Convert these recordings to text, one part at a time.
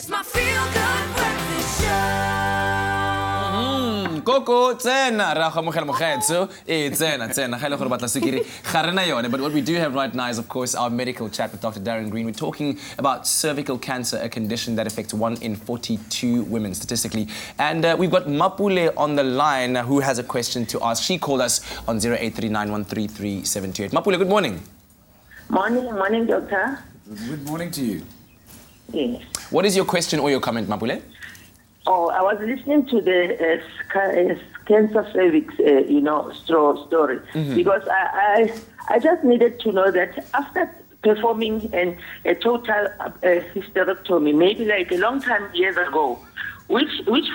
It's my feel-good breakfast show. Coco, tsena, ra khamogela mogetso. Tsena, ga ile gore batla sukiri. Ga rena yone, but what we do have right now is, of course, our medical chat with Dr. Darren Green. We're talking about cervical cancer, a condition that affects 1 in 42 women statistically. And we've got Mapule on the line who has a question to ask. She called us on 0839133728. Mapule, good morning. Morning, doctor. Good morning to you. Yes. What is your question or your comment, Mapule? Oh, I was listening to the cancer cervix, story, because I just needed to know that after performing a total hysterectomy, maybe like a long time years ago, which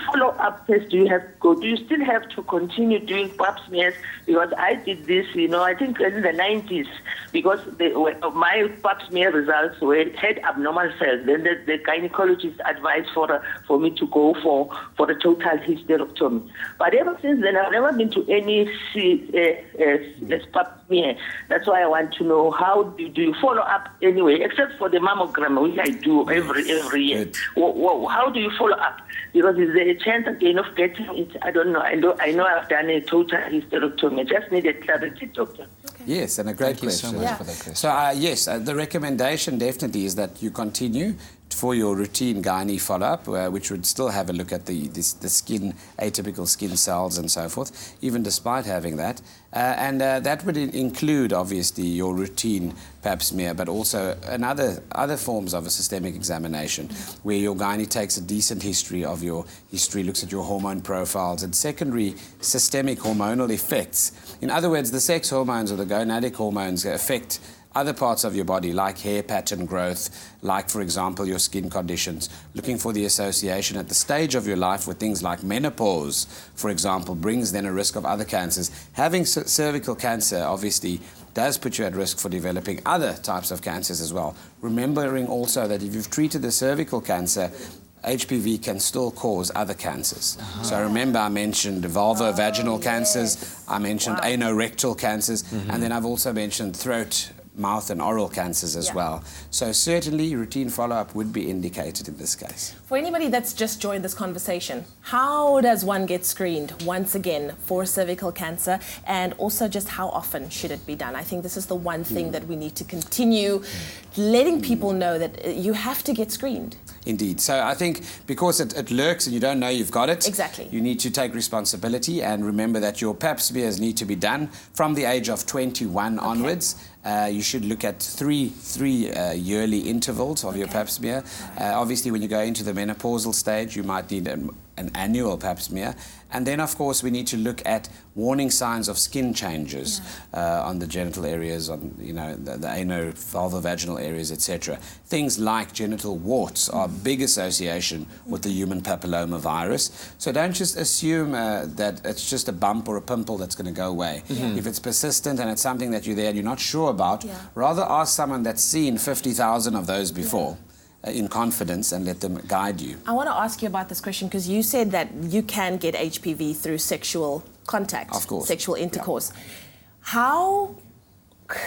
follow-up test do you have to go? Do you still have to continue doing pap smears? Because I did this, I think in the 90s, because my pap smear results had abnormal cells. Then the gynecologist advised for me to go for a total hysterectomy. But ever since then, I've never been to any pap smear. That's why I want to know, how do you follow up anyway, except for the mammogram, which I do every year. How do you follow up? Because is there a chance again of getting it? I don't know. I know I've done a total hysterectomy. I just need a clarity, doctor. Okay. Yes, and a great question. Thank you so much for that question. So, yes, the recommendation definitely is that you continue for your routine gynae follow-up, which would still have a look at the skin, atypical skin cells and so forth, even despite having that. And that would include, obviously, your routine pap smear, but also other forms of a systemic examination, where your gynae takes a decent history of your history, looks at your hormone profiles and secondary systemic hormonal effects. In other words, the sex hormones or the gonadic hormones affect other parts of your body, like hair pattern growth, like, for example, your skin conditions, looking for the association at the stage of your life with things like menopause, for example, brings then a risk of other cancers. Having cervical cancer, obviously, does put you at risk for developing other types of cancers as well. Remembering also that if you've treated the cervical cancer, HPV can still cause other cancers. So remember, I mentioned vulvovaginal cancers, I mentioned anorectal cancers, and then I've also mentioned throat, mouth and oral cancers as well. So certainly routine follow-up would be indicated in this case. For anybody that's just joined this conversation, how does one get screened once again for cervical cancer, and also just how often should it be done? I think this is the one thing that we need to continue letting people know, that you have to get screened. Indeed. So I think because it lurks and you don't know you've got it, exactly, you need to take responsibility and remember that your pap smears need to be done from the age of 21 onwards. You should look at three yearly intervals of your pap smear. Obviously, when you go into the menopausal stage, you might need an annual pap smear. And then, of course, we need to look at warning signs of skin changes on the genital areas, on the vulvovaginal areas, etc. Things like genital warts are a big association with the human papilloma virus. So don't just assume that it's just a bump or a pimple that's going to go away. If it's persistent and it's something that you're there and you're not sure about, rather ask someone that's seen 50,000 of those before. In confidence, and let them guide you. I want to ask you about this question because you said that you can get HPV through sexual contact, of course, sexual intercourse. How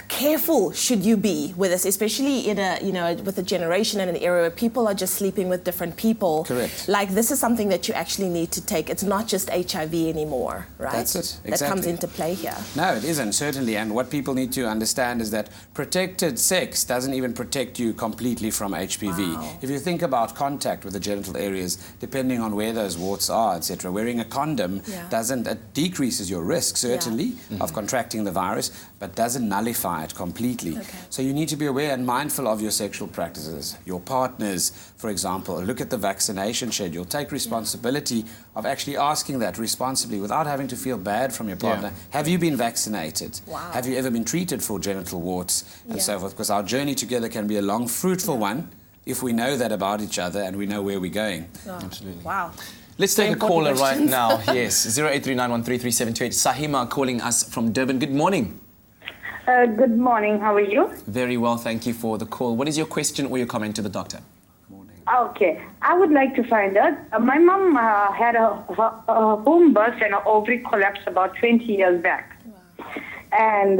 careful should you be with this, especially in with a generation and an era where people are just sleeping with different people? Correct. Like, this is something that you actually need to take. It's not just HIV anymore, right? That's it. Exactly. That comes into play here. No, it isn't, certainly. And what people need to understand is that protected sex doesn't even protect you completely from HPV. Wow. If you think about contact with the genital areas, depending on where those warts are, etc., wearing a condom it decreases your risk, certainly, of contracting the virus, but doesn't nullify it completely. So you need to be aware and mindful of your sexual practices. Your partners, for example, look at the vaccination schedule. Take responsibility of actually asking that responsibly without having to feel bad from your partner. Have you been vaccinated? Wow. Have you ever been treated for genital warts and so forth? Because our journey together can be a long, fruitful one if we know that about each other and we know where we're going. Absolutely. Wow. Let's take a caller right now. Yes, 0839133728. Sahima calling us from Durban. Good morning. Good morning. How are you? Very well, thank you for the call. What is your question or your comment to the doctor? Okay. I would like to find out. My mom had a home birth and an ovary collapse about 20 years back. Wow. And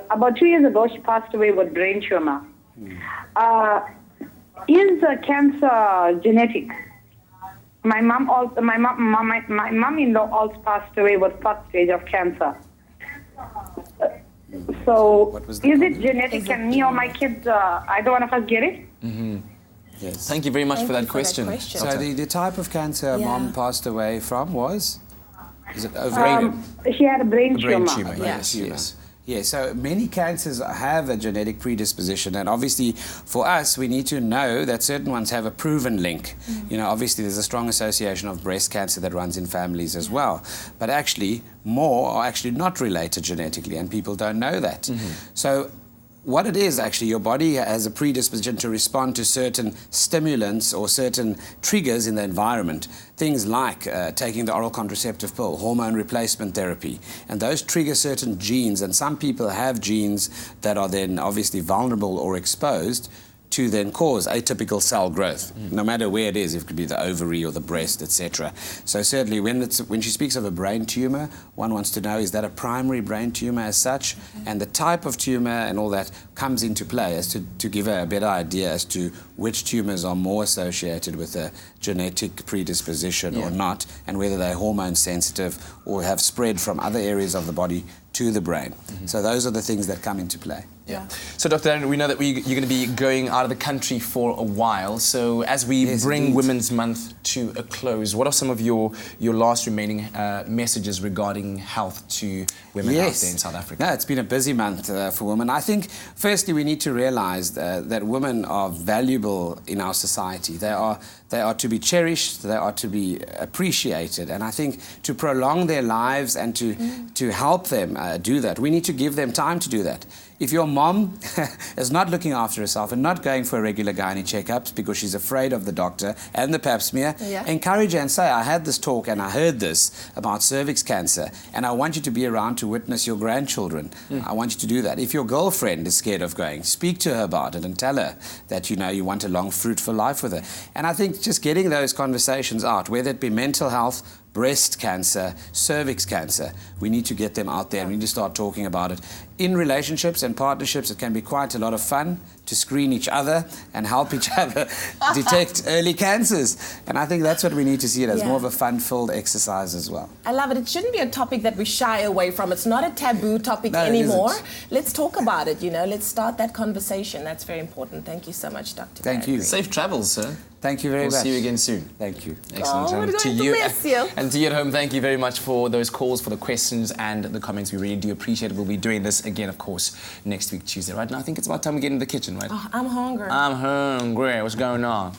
about 2 years ago, she passed away with brain tumor. Is cancer genetic? My mom-in-law also passed away with third stage of cancer. So, What was the is comment? it genetic? And me or my kids, either one of us get it? Yes. Thank you very much Thank for you that for that question. question. So Doctor. the type of cancer Yeah. mom passed away from was? Is it ovarian? She had a brain Brain tumor. tumor, Yeah. yes, yes. Yeah, so many cancers have a genetic predisposition, and obviously for us, we need to know that certain ones have a proven link. You know, obviously there's a strong association of breast cancer that runs in families as well, but actually more are actually not related genetically, and people don't know that. So what it is actually, your body has a predisposition to respond to certain stimulants or certain triggers in the environment. Things like taking the oral contraceptive pill, hormone replacement therapy, and those trigger certain genes, and some people have genes that are then obviously vulnerable or exposed to then cause atypical cell growth, no matter where it is. It could be the ovary or the breast, etc. So certainly when she speaks of a brain tumor, one wants to know, is that a primary brain tumor as such? And the type of tumor and all that comes into play as to give her a better idea as to which tumors are more associated with a genetic predisposition or not, and whether they're hormone sensitive or have spread from other areas of the body to the brain. So those are the things that come into play. Yeah. So, Dr. Darren, we know that you're going to be going out of the country for a while. So, as we Yes, bring indeed. Women's Month to a close, what are some of your last remaining messages regarding health to women out there in South Africa? No, it's been a busy month for women. I think, firstly, we need to realize that women are valuable in our society. They are to be cherished, they are to be appreciated. And I think to prolong their lives and to help them do that, we need to give them time to do that. If your mom is not looking after herself and not going for regular gynae checkups because she's afraid of the doctor and the pap smear, encourage her and say, I had this talk and I heard this about cervix cancer, and I want you to be around to witness your grandchildren. I want you to do that. If your girlfriend is scared of going, speak to her about it and tell her that you want a long, fruitful life with her. And I think just getting those conversations out, whether it be mental health, breast cancer, cervix cancer, we need to get them out there and we need to start talking about it. In relationships and partnerships, it can be quite a lot of fun to screen each other and help each other detect early cancers. And I think that's what we need to see it as, more of a fun-filled exercise as well. I love it. It shouldn't be a topic that we shy away from. It's not a taboo topic No, it anymore. isn't. Let's talk about it, Let's start that conversation. That's very important. Thank you so much, Dr. Thank Darren you. Green. Safe travels, sir. Thank you very We'll much. see you again soon. Thank you. Excellent. Oh, we're And going to miss you. And to you at home, thank you very much for those calls, for the questions and the comments. We really do appreciate it. We'll be doing this again, of course, next week, Tuesday. Right now, I think it's about time we get in the kitchen, right? Oh, I'm hungry. I'm hungry. What's going on?